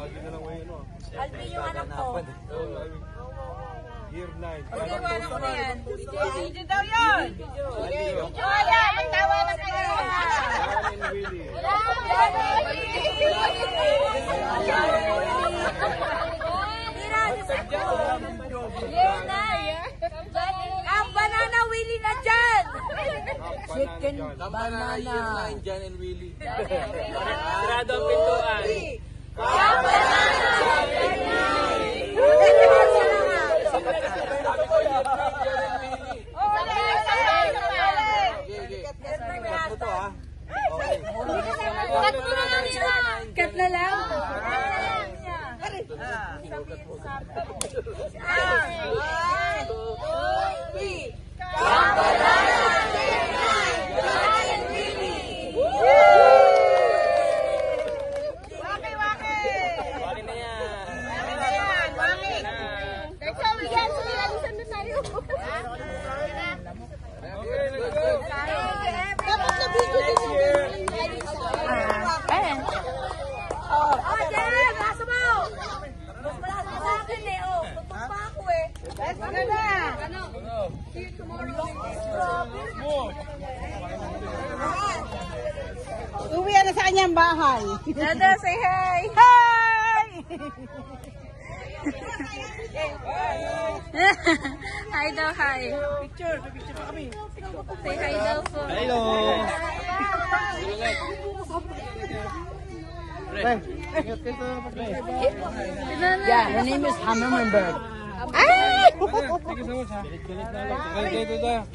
Alvin yung anak ko. Year 9. Pagkawan ako na yan. Video daw yun. Video yan. Magtawa na kayo. Ang banana Willie na dyan! Chicken banana. Year 9, Jan and Willie. Sarado ang pintuan. Ang banana! Kat na lang. Uwi na sa kanyang bahay. Dada, say hi! Hi! Hi daw, hi. Picture pa kami. Say hi daw po. Hello! Yeah, her name is Hammerberg. Ay! Thank you so much ha. Galit na lang.